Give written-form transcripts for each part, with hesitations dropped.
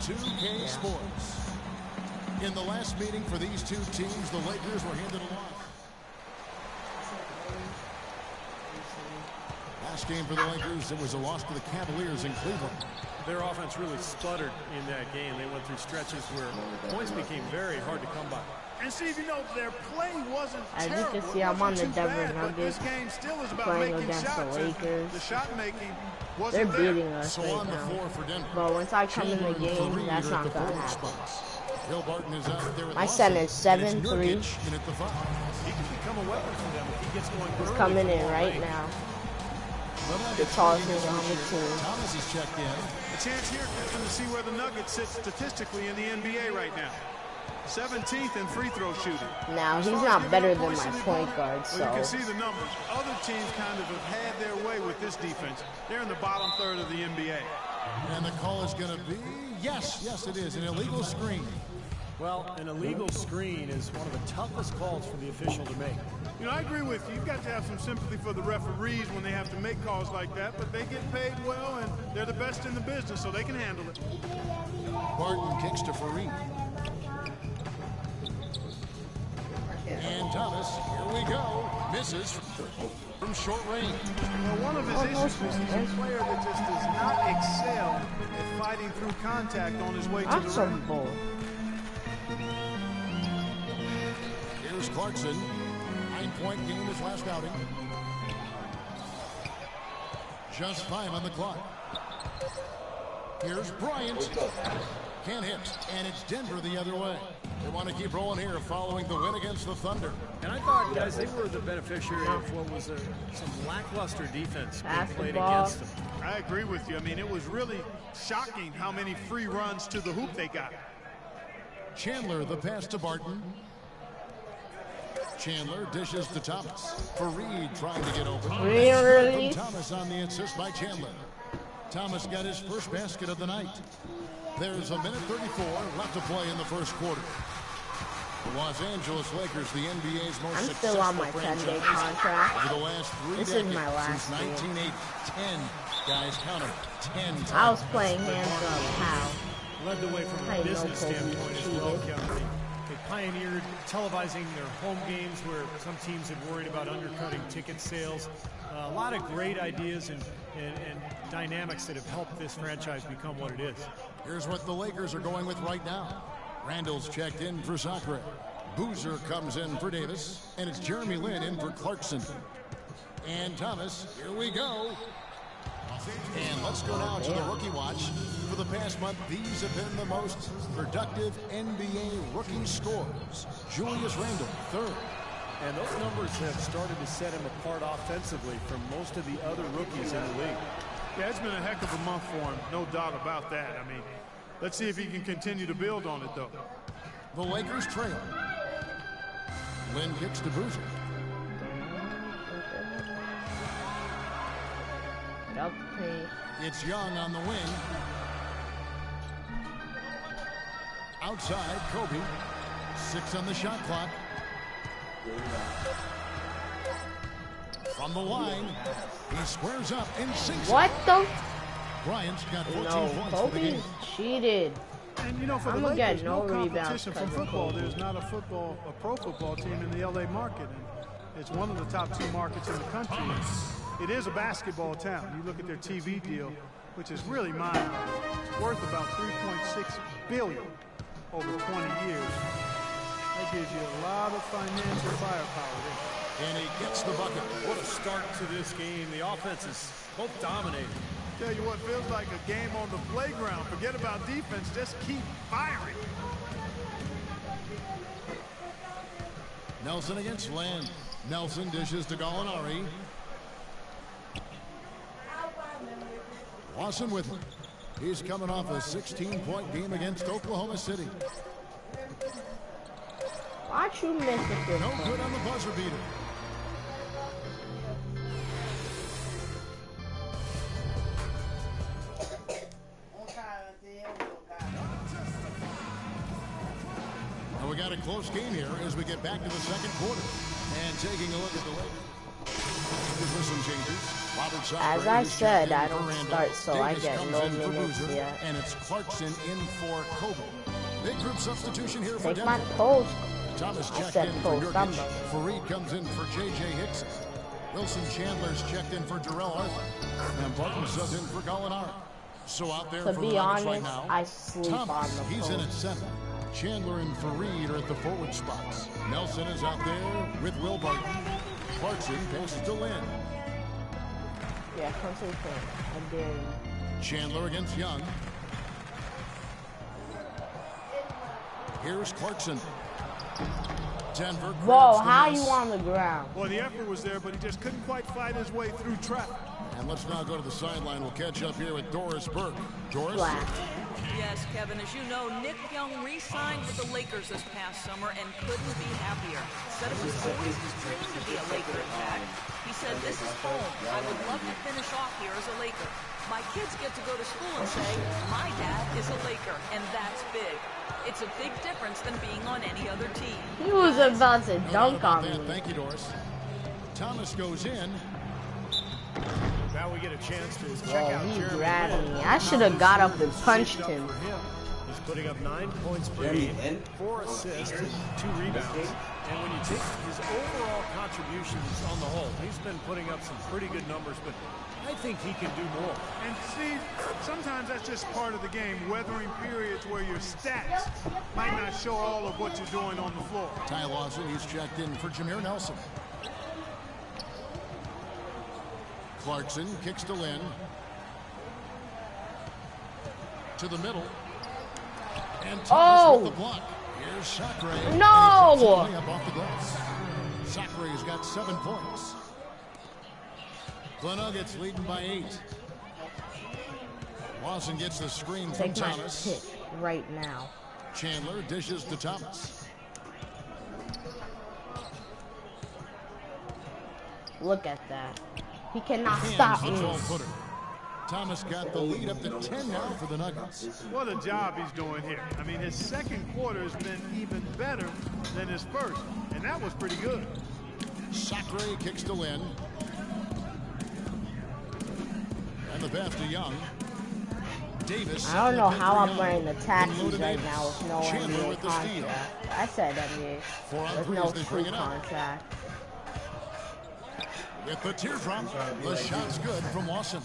2K Sports. In the last meeting for these two teams, the Lakers were handed a loss. Last game for the Lakers, it was a loss to the Cavaliers in Cleveland. Their offense really stuttered in that game. They went through stretches where points became very hard to come by. And Steve, you know, their play wasn't As terrible. you can see, I'm on the Denver bad, but Nuggets this game still is about playing making against shots. the Lakers. The shot making They're wasn't there. beating us So right on the now. floor for Denver. But once I come in the Chandler and game, Fareed that's are not at the gonna forward happen. spots. Bill Barton is out there with My Lawson, son is and it's 7'3". Nurkic in at the 5. He can become a weapon for them if he gets going He's early coming from in long right range. now. The The Nuggets tallest leading nigga on the this year. team. Thomas is checked in. A chance here, Griffin, to see where the Nuggets sit statistically in the NBA right now. 17th in free throw shooting. Now, As he's far as not giving better up than points my to the point opponent, guard, well, you can so. see the numbers. Other teams kind of have had their way with this defense. They're in the bottom third of the NBA. And the call is going to be, yes, it is, an illegal screen. Well, an illegal screen is one of the toughest calls for the official to make. You know, I agree with you. You've got to have some sympathy for the referees when they have to make calls like that, but they get paid well, and they're the best in the business, so they can handle it. Barton kicks to Fareed. And Thomas, here we go, misses from short range. Well, one of his issues is he's a player that just does not excel at fighting through contact on his way to That's the a rim. bull. Here's Clarkson. 9-point game his last outing. Just 5 on the clock. Here's Bryant. Can't hit. And it's Denver the other way. They want to keep rolling here following the win against the Thunder. And I thought, guys, they were the beneficiary of what was some lackluster defense being Pass the played ball. against them. I agree with you. I mean, it was really shocking how many free runs to the hoop they got. Chandler, the pass to Barton. Chandler dishes to Thomas. Fareed trying to get open. Really? From Thomas on the assist by Chandler. Thomas got his first basket of the night. There's a minute 34 left to play in the first quarter. The Los Angeles Lakers, the NBA's most I'm successful still on my franchise 10-day contract. over the last 3 This is decades, my last since 1980. 10 guys, count them. 10 times. I was playing hands up. How? Led the way from I a know business Kobe standpoint as cheated. well, Kevin. They pioneered televising their home games where some teams had worried about undercutting ticket sales. A lot of great ideas and dynamics that have helped this franchise become what it is. Here's what the Lakers are going with right now. Randall's checked in for Sacre. Boozer comes in for Davis. And it's Jeremy Lin in for Clarkson. And Thomas, here we go. And let's go now to the rookie watch. For the past month, these have been the most productive NBA rookie scores. Julius Randle, third. And those numbers have started to set him apart offensively from most of the other rookies in the league. Yeah, it's been a heck of a month for him, no doubt about that. I mean, let's see if he can continue to build on it, though. The Lakers trail. Lin kicks to Boozer. Up the It's Young on the wing. Outside, Kobe. 6 on the shot clock. From the line, he squares up and sinks What it. the? Bryant's got 14 No, points for the game. Kobe cheated. And you know, for I'm the gonna get Lakers, no no rebounds competition from 'cause of football. Kobe. There's not a pro football team in the LA market, and it's one of the top 2 markets in the country. It is a basketball town. You look at their TV deal, which is really mind-boggling. It's worth about $3.6 billion over 20 years. That gives you a lot of financial firepower there. And he gets the bucket. What a start to this game. The offense is both dominating. Tell you what, feels like a game on the playground. Forget about defense, just keep firing. Nelson against Land. Nelson dishes to Gallinari. Lawson with him. He's coming off a 16-point game against Oklahoma City. Why'd you miss it? No good on the buzzer beater. And we got a close game here as we get back to the second quarter. And taking a look at the Lakers. Lakers with some changes. Robert As Sacre I is said, checked I in for don't Randall. start, so I Davis get comes no in for minutes Boozer, yet. and it's Clarkson in for Kobe. Big group substitution here for Take my Denver. post. Thomas I checked said in for post Jokic. number. Fareed comes in for J.J. Hickson. Wilson Chandler's checked in for Jarrell Arthur. And Barton subbed in for Gallinari. So out there To for be the Nuggets honest, right now, I sleep on Thomas, the he's in at post. 7. Chandler and Fareed are at the forward spots. Nelson is out there with Will Barton. Clarkson passes to Lynn. Yeah, come to the point. I dare you. Chandler against Young. Here's Clarkson. Denver. Whoa, grabs the how miss. you on the ground? Well, the effort was there, but he just couldn't quite fight his way through traffic. And let's now go to the sideline. We'll catch up here with Doris Burke. Doris? Flat. Yes, Kevin, as you know, Nick Young re-signed with the Lakers this past summer and couldn't be happier. Said it was always his dream to be a Laker, in fact. He said, "This is home. I would love to finish off here as a Laker. My kids get to go to school and say, my dad is a Laker, and that's big. It's a big difference than being on any other team." He was about to No doubt dunk about on that. me. Thank you, Doris. Thomas goes in. Now we get a chance to check Whoa, out he Jeremy grabbed Lin. me. I should have got up and punched Shaped up him. for him. He's putting up 9 points per Jeremy game, Lin? 4 assists, and 2 rebounds. And when you take his overall contributions on the whole, he's been putting up some pretty good numbers, but I think he can do more. And Steve, sometimes that's just part of the game, weathering periods where your stats might not show all of what you're doing on the floor. Ty Lawson, he's checked in for Jameer Nelson. Clarkson kicks to Lynn. To the middle. And Thomas with the block. Here's Sacre. And No! he drops the layup off the glass. Sacre's got 7 points. The Nuggets leading by 8. Lawson gets the screen from Take my Thomas. pick right now. Chandler dishes to Thomas. Look at that. He cannot Hands stop the me. 12-footer. Thomas got the lead up to 10 now for the Nuggets. What a job he's doing here. I mean, his second quarter has been even better than his first, and that was pretty good. Sacre kicks to Lynn. And the pass to Young. Davis. I don't know set how for I'm Young. wearing the taxis Unloaded right Davis. now with no Chandler NBA with the steal. contract. I said NBA 4 on with 3 no as they true bring it up. contract. With the teardrop, the shot's good from Lawson.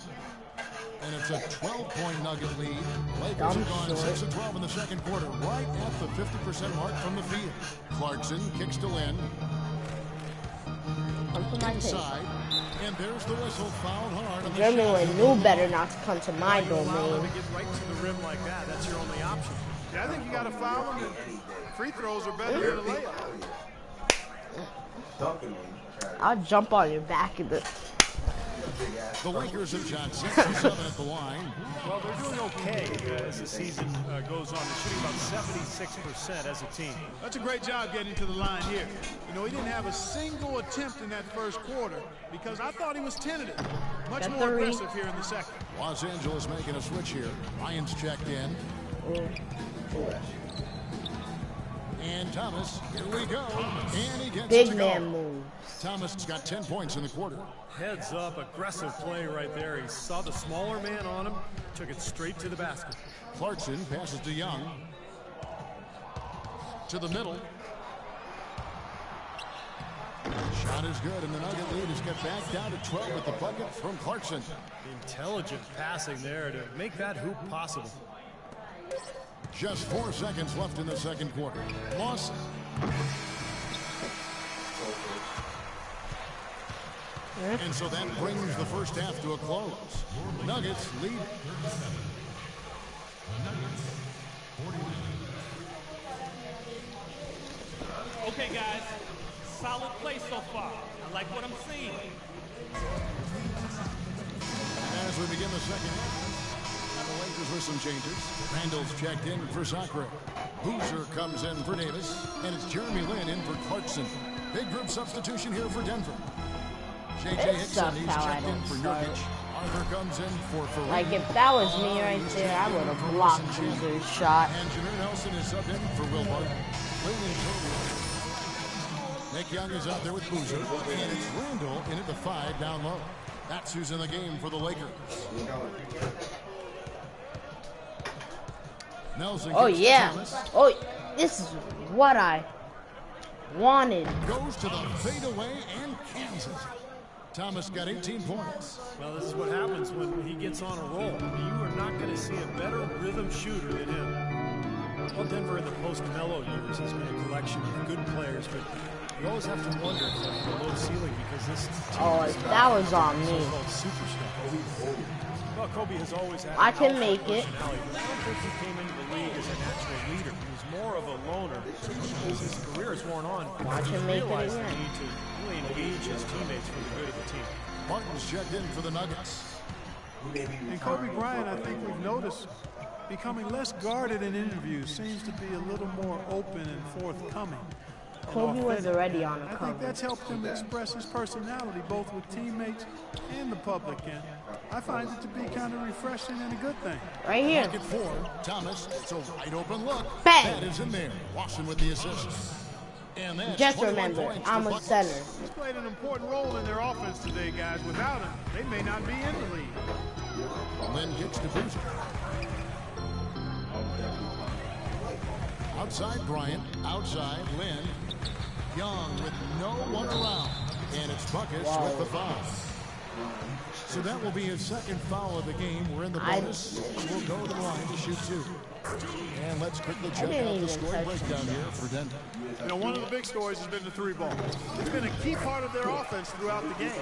And it's a 12-point Nugget lead. Lakers Dumb have gone shit. 6 of 12 in the second quarter, right at the 50% mark from the field. Clarkson kicks to Lynn. Come to my tape. Inside. And there's the whistle, fouled hard. And the Jeremy shot Lin knew better not to come to my You allow them domain. to get right to the rim like that. That's your only option. Yeah, I think you got to foul him, and free throws are better than a layup. I'll jump on your back in the. The Lakers have shot 6 of 7 at the line. Well, they're doing okay as the season goes on. They're shooting about 76% as a team. That's a great job getting to the line here. You know, he didn't have a single attempt in that first quarter because I thought he was tentative. Much Got more three. aggressive here in the second. Los Angeles making a switch here. Ryan's checked in. And Thomas, here we go. And he gets it Big to man go. move. Thomas has got 10 points in the quarter. Heads up, aggressive play right there. He saw the smaller man on him, took it straight to the basket. Clarkson passes to Young. To the middle. Shot is good, and the Nugget lead has got back down to 12 with the bucket from Clarkson. Intelligent passing there to make that hoop possible. Just 4 seconds left in the second quarter. Lawson. And so that brings the first half to a close. Nuggets lead. Okay, guys, solid play so far. I like what I'm seeing. And as we begin the second half, now the Lakers with some changes. Randall's checked in for Sacre. Boozer comes in for Davis, and it's Jeremy Lin in for Clarkson. Big group substitution here for Denver. J.J. It Hickson, sucks he's how I checked in don't for start. Jokic. Arthur comes in for Fareed. Like if that was me right there, I would have blocked Boozer's shot. And Jameer Nelson is subbed in for Will Barton. Lin and Toby. Nick Young is out there with Boozer, and it's Randall in at the 5 down low. That's who's in the game for the Lakers. Nelson. Oh yeah. Oh, this is what I wanted. Goes to the fadeaway and cans it. Thomas got 18 points. Well, this is what happens when he gets on a roll. You are not going to see a better rhythm shooter than him. Well, Denver in the post-Melo years has been a collection of good players, but you always have to wonder if there's a low ceiling because this team is that was on me. superstar. Well, Kobe has always had I can make it. I don't think he came into the league as a natural leader. He was more of a loner. As his career has worn on, Watch he him make it realized the again. need to really engage his teammates for the good of the team. Martin's checked in for the Nuggets. And Kobe Bryant, I think we've noticed, becoming less guarded in interviews, seems to be a little more open and forthcoming. Kobe was already on the I cover. think that's helped him express his personality both with teammates and the public, and I find it to be kind of refreshing and a good thing. Right here. Pocket 4. Thomas, it's a wide open look. Bang. That is in there. Washington with the assist. And that's Just 21 remember, points for I'm a Buckets. center. He's played an important role in their offense today, guys. Without him, they may not be in the league. Lynn gets to Boozer. Outside Bryant, outside Lynn. Young with no one around. And it's Buckets with the foul. So that will be his second foul of the game. We're in the bonus. We'll go to the line to shoot 2. And let's quickly check didn't out the even scoring touch breakdown here for Denver. You know, one of the big stories has been the 3-ball. It's been a key part of their offense throughout the game.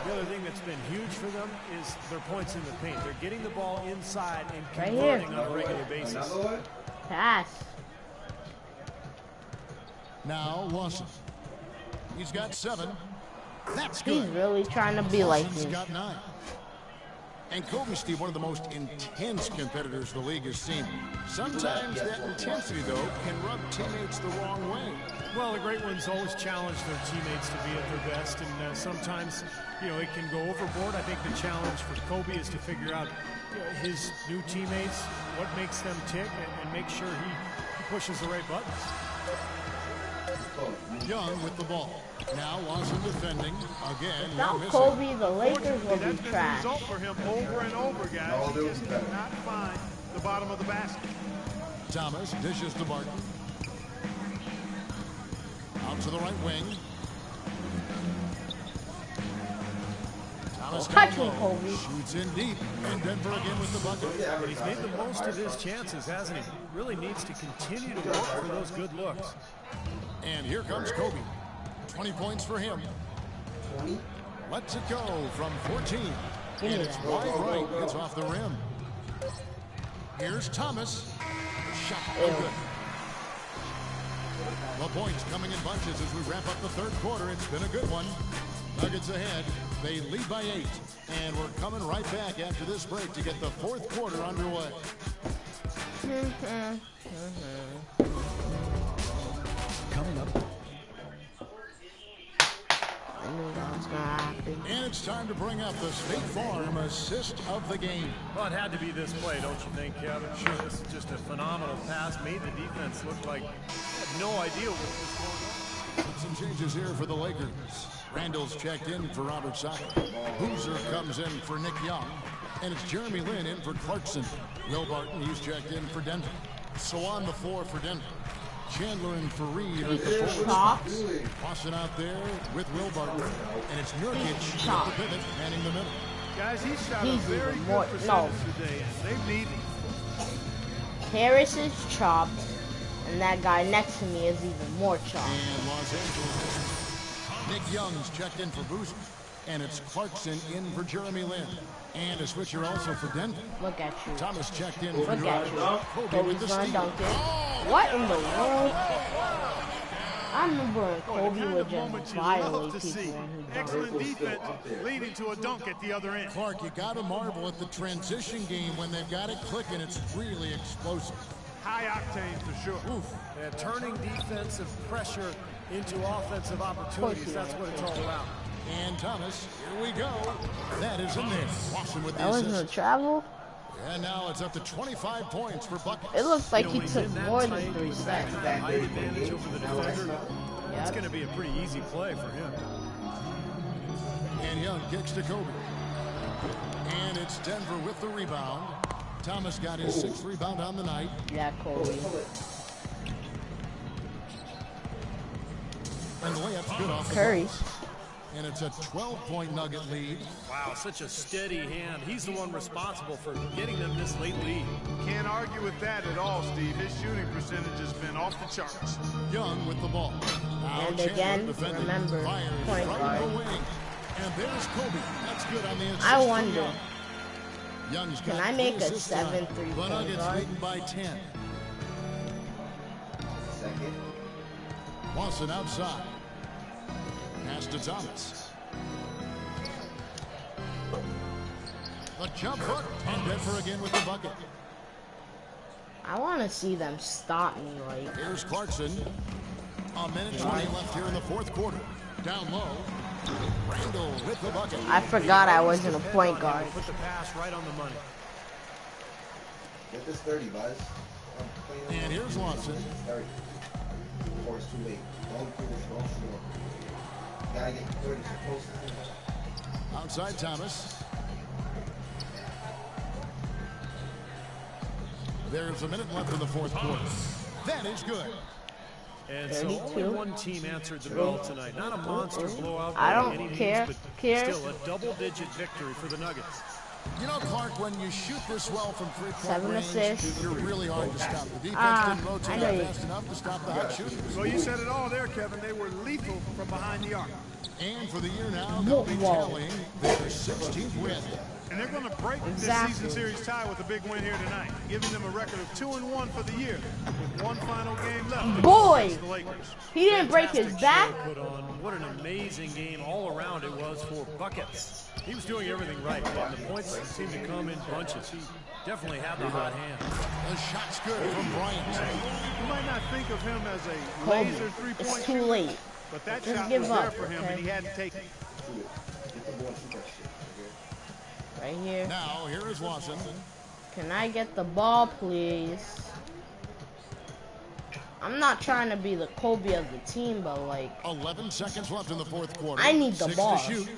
The other thing that's been huge for them is their points in the paint. They're getting the ball inside and Right converting here. on a regular basis. Pass. Now Lawson. He's got 7. That's He's good. really trying to be like Lawson's me. got 9. And Kobe, Steve, one of the most intense competitors the league has seen. Sometimes that intensity, though, can rub teammates the wrong way. Well, the great ones always challenge their teammates to be at their best, and sometimes, you know, it can go overboard. I think the challenge for Kobe is to figure out his new teammates, what makes them tick, and make sure he pushes the right buttons. Young with the ball. Now Lawson defending. Again, Without Young missing. Kobe, the Lakers will That's be been the trash. result for him over and over, guys. He just cannot find the bottom of the basket. Thomas dishes to Martin. Out to the right wing. Thomas Touch down him, low. Kobe. Shoots in deep. And Denver again with the bucket. But he's made the most of his chances, hasn't he? Really needs to continue to work for those good looks. And here comes Kobe. 20 points for him. Lets it go from 14. Give me And it's that. wide right. Gets off the rim. Here's Thomas. Shot no Ew. good. The points coming in bunches as we wrap up the third quarter. It's been a good one. Nuggets ahead. They lead by 8. And we're coming right back after this break to get the fourth quarter underway. Coming up. I knew that was gonna happen. And it's time to bring up the State Farm assist of the game. Well, it had to be this play, don't you think, Kevin? Sure. This is just a phenomenal pass. Made the defense look like had no idea what was going on. Some changes here for the Lakers. Randall's checked in for Robert Sacre. Boozer comes in for Nick Young. And it's Jeremy Lin in for Clarkson. Will Barton, he's checked in for Denver. So on the floor for Denver. Chandler and Fareed are at the forward Chops. spots. Crossing out there with Will Barton. And it's Nurkic at Chops. the pivot, manning the middle. Guys, he shot He's a very even good more- percentage no. today, and they need him. Harris is chopped, and that guy next to me is even more chopped. And Los Angeles. Nick Young's checked in for Boozer. And it's Clarkson in for Jeremy Lin. And a switcher also for Denver. Look at you. Thomas checked in for Look at Nurkic. you. Kobe with the Kobe's gonna steal. dunk it. What in the world? I remember when The Kobe kind would of moment just you love violate to people see. when he dunked. Excellent defense leading to a dunk at the other end. Clark, you got to marvel at the transition game when they've got it clicking. It's really explosive. High octane for sure. Oof. Yeah, turning defensive pressure into offensive opportunities. That's what it's all about. And Thomas, here we go. That is in there. Washington with the That wasn't a assist. travel. And now it's up to 25 points for Buckets. It looks like You know, he when he's took in that more tight than 3 with that seconds. kind of height advantage over the defender, It's going to be a pretty easy play for him. And Young kicks to Kobe. And it's Denver with the rebound. Thomas got his 6th rebound on the night. Yeah, Kobe. And the layup's good off the Curry. box. And it's a 12-point Nugget lead. Wow, such a steady hand. He's the one responsible for getting them this late lead. Can't argue with that at all, Steve. His shooting percentage has been off the charts. Young with the ball. Now And Chandler again, defending. remember, Fires point right guard. the wing. And there's Kobe. That's good on the inside. I wonder, Young's can got I make 3 a assists tonight. 7 3 The point Nuggets guard? leading by 10. Lawson outside. Pass to Thomas. The jump hook. And Denver again with the bucket. I want to see them stop me, like. Here's Clarkson. A minute 20 left here in the 4th quarter. Down low. Randall with the bucket. I forgot I wasn't a point guard. Put the pass right on the money. Get this 30, guys. And here's Lawson. 30. Before it's too late. Don't push, don't score. Gotta get 30 so close to it. Outside Thomas. There's a minute left in the 4th quarter. That is good. And so only one team answered the bell tonight. Not a monster blowout I by don't any means, care. but Cares. still a double-digit victory for the Nuggets. You know, Clark, when you shoot this well from 3-point 7 range, assists. you're really hard to stop. The defense Ah, didn't I rotate know up you- fast enough to stop the hot shooters. Well, you said it all there, Kevin. They were lethal from behind the arc. And for the year now, they'll be Whoa. tallying their 16th win. And they're going to break Exactly. this season series tie with a big win here tonight, giving them a record of 2-1 for the year, with one final game left. Boy! against the Lakers. He didn't break his Fantastic back. show Put on. What an amazing game all around it was for buckets. He was doing everything right, and the points seemed to come in bunches. He definitely had the hot hand. The shot's good from Bryant. You might not think of him as a Kobe, laser three-point it's too shooter, late. but that Just shot give was there up, for him, okay? and he hadn't taken it. Get the ball and shoot that shit, okay? Right here. Now, here is Lawson. Can I get the ball, please? I'm not trying to be the Kobe of the team, but like, 11 seconds left in the 4th quarter. I need the 6 ball. to shoot.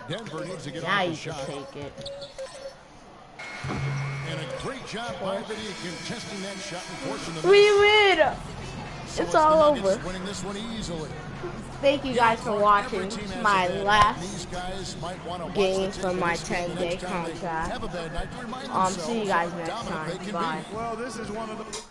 Denver needs to get now off you the can shot. take it. And a great job by Vinny contesting that shot and forcing the We miss. win! So It's the all Nuggets over. winning this one easily. Thank you guys for watching Every team has my a bad night. last These guys might want to watch game the tape for of my this game the 10-day next time they contract. have a bad night to remind See you themselves guys how next dominant they time. can Bye. be. Well, this is one of the